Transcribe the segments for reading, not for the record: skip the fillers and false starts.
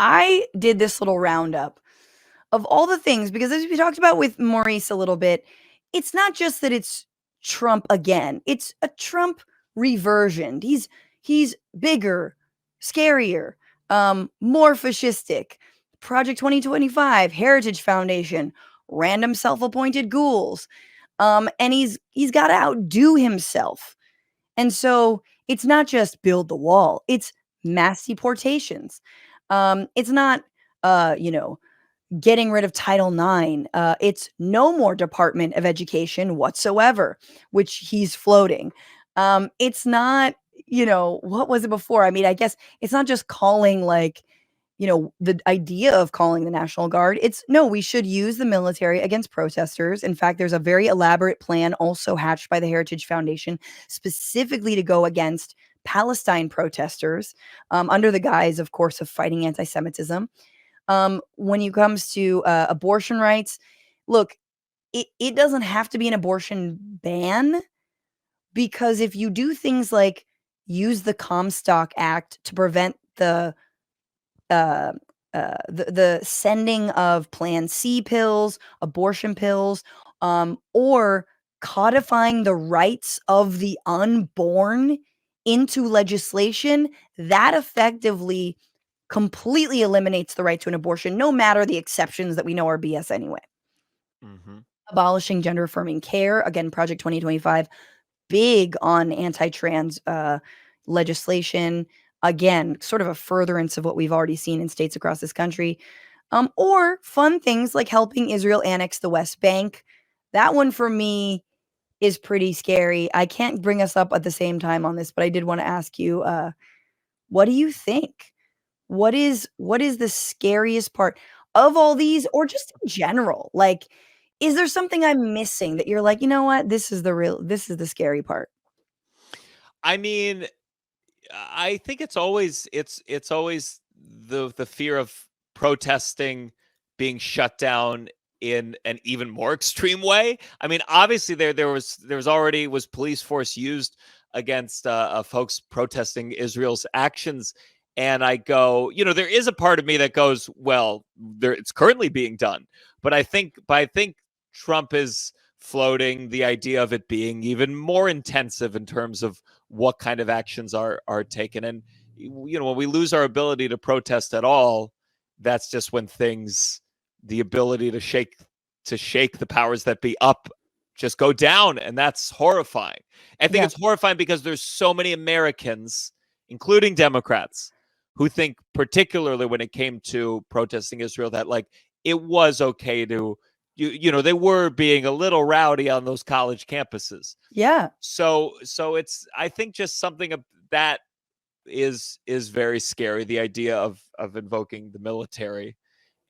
I did this little roundup of all the things because as we talked about with Maurice a little bit, it's not just that it's Trump again. It's a Trump reversion. He's bigger, scarier, more fascistic. Project 2025, Heritage Foundation, random self-appointed ghouls. And he's got to outdo himself. And so it's not just build the wall, it's mass deportations. It's not you know, getting rid of Title IX. It's no more Department of Education whatsoever, which he's floating. It's not, what was it before? I mean, I guess it's not just calling the idea of calling the National Guard. It's no, we should use the military against protesters. In fact, there's a very elaborate plan also hatched by the Heritage Foundation specifically to go against Palestine protesters under the guise, of course, of fighting anti Semitism. When it comes to abortion rights, look, it doesn't have to be an abortion ban because if you do things like use the Comstock Act to prevent uh, the sending of Plan C pills, abortion pills, or codifying the rights of the unborn into legislation, that effectively completely eliminates the right to an abortion, no matter the exceptions that we know are BS anyway. Mm-hmm. Abolishing gender affirming care, again, Project 2025, big on anti-trans legislation. Again, sort of a furtherance of what we've already seen in states across this country. Or fun things like helping Israel annex the West Bank. That one for me is pretty scary. I can't bring us up at the same time on this, but I did want to ask you, what do you think? What is the scariest part of all these or just in general? Like, is there something I'm missing that you're like, "You know what? This is the scary part." I mean, I think it's always the fear of protesting being shut down in an even more extreme way. I mean, obviously there was already was police force used against folks protesting Israel's actions, and I go, there is a part of me that goes, well, it's currently being done, but I think Trump is floating the idea of it being even more intensive in terms of what kind of actions are taken. And when we lose our ability to protest at all, that's just when the ability to shake the powers that be up just go down, and that's horrifying. I think Yeah. it's horrifying because there's so many Americans, including Democrats, who think, particularly when it came to protesting Israel, that like it was okay to they were being a little rowdy on those college campuses. Yeah. So it's, I think, just something of that is very scary, the idea of invoking the military.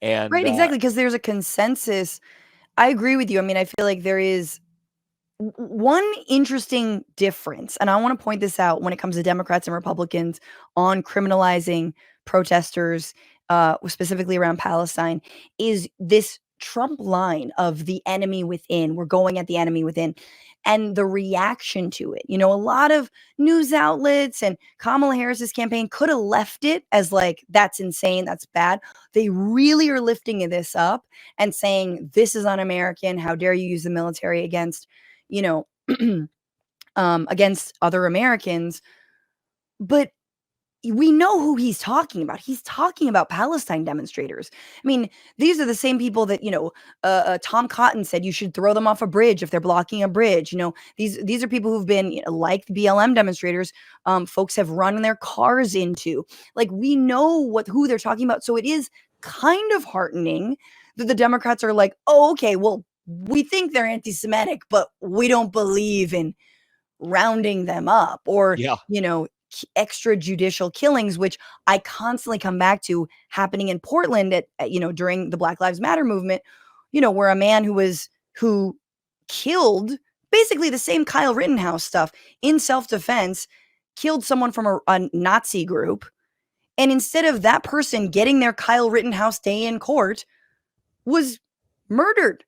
And Right, exactly. Because there's a consensus. I agree with you. I mean, I feel like there is one interesting difference, and I wanna point this out when it comes to Democrats and Republicans on criminalizing protesters, specifically around Palestine, is this Trump line of "the enemy within," "We're going at the enemy within," and the reaction to it. A lot of news outlets and Kamala Harris's campaign coulda left it as, like, "That's insane, that's bad." They really are lifting this up and saying, "This is un-American, how dare you use the military against you know, against other Americans." But we know who he's talking about. He's talking about Palestine demonstrators. I mean, these are the same people that, Tom Cotton said you should throw them off a bridge if they're blocking a bridge. These are people who've been, like the BLM demonstrators, folks have run their cars into. Like, we know who they're talking about. So it is kind of heartening that the Democrats are like, oh, okay, well, we think they're anti-Semitic, but we don't believe in rounding them up or, yeah, extrajudicial killings, which I constantly come back to happening in Portland during the Black Lives Matter movement, where a man who killed basically the same Kyle Rittenhouse stuff in self-defense, killed someone from a Nazi group. And instead of that person getting their Kyle Rittenhouse day in court, was murdered,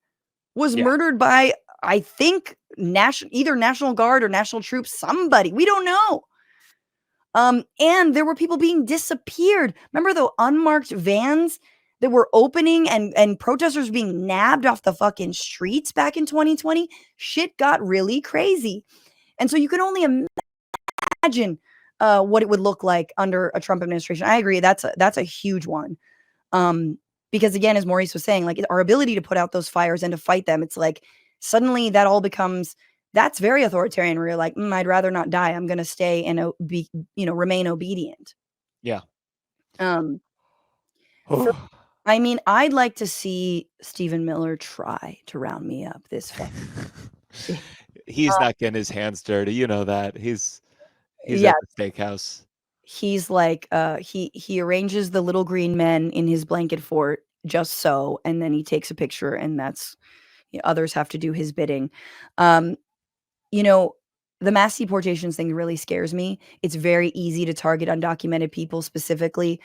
yeah. by, I think, either National Guard or National troops, somebody. We don't know. And there were people being disappeared. Remember the unmarked vans that were opening and protesters being nabbed off the fucking streets back in 2020? Shit got really crazy. And so you can only imagine what it would look like under a Trump administration. I agree. That's a huge one. Because again, as Maurice was saying, like our ability to put out those fires and to fight them, it's like suddenly that all becomes that's very authoritarian. Where you're like, I'd rather not die. I'm going to stay and remain obedient. Yeah. I mean, I'd like to see Stephen Miller try to round me up this fucking. He's not getting his hands dirty. You know that. He's Yeah. at the steakhouse. He's like, he arranges the little green men in his blanket fort just so, and then he takes a picture, and that's others have to do his bidding. The mass deportations thing really scares me. It's very easy to target undocumented people specifically.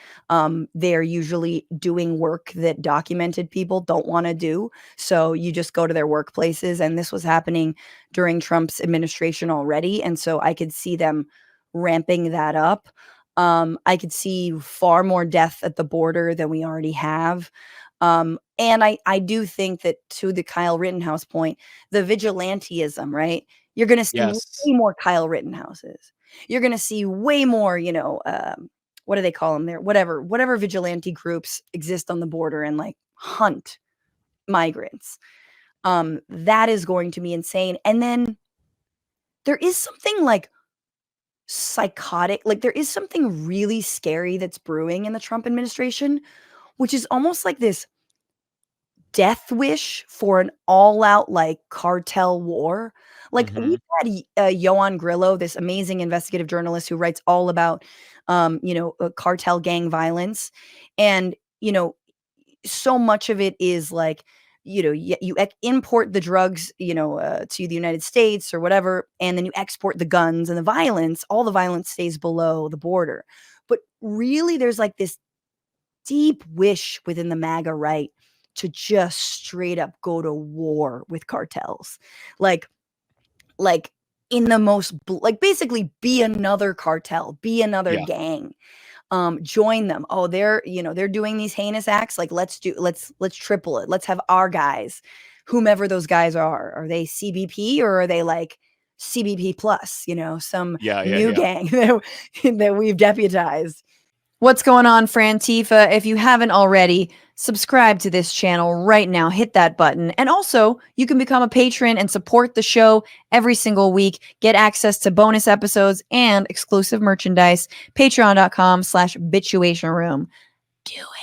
They're usually doing work that documented people don't want to do. So you just go to their workplaces. And this was happening during Trump's administration already. And so I could see them ramping that up. I could see far more death at the border than we already have. And I do think that, to the Kyle Rittenhouse point, the vigilantism, right? You're going to see way more Kyle Rittenhouses. You're going to see way more, what do they call them there? Whatever vigilante groups exist on the border and like hunt migrants. That is going to be insane. And then there is something like psychotic, like there is something really scary that's brewing in the Trump administration, which is almost like this death wish for an all-out like cartel war. Like we've had Yohan Grillo, this amazing investigative journalist who writes all about cartel gang violence, and so much of it is like you import the drugs to the United States or whatever, and then you export the guns and the violence. All the violence stays below the border, but really there's like this deep wish within the MAGA right to just straight up go to war with cartels. Like in the most like basically be another cartel, be another gang. Join them. Oh, they're doing these heinous acts. Like let's triple it. Let's have our guys, whomever those guys are. Are they CBP or are they like CBP plus, some new gang that we've deputized? What's going on, Frantifa? If you haven't already, subscribe to this channel right now. Hit that button. And also, you can become a patron and support the show every single week. Get access to bonus episodes and exclusive merchandise. Patreon.com/Bitchuation Room. Do it.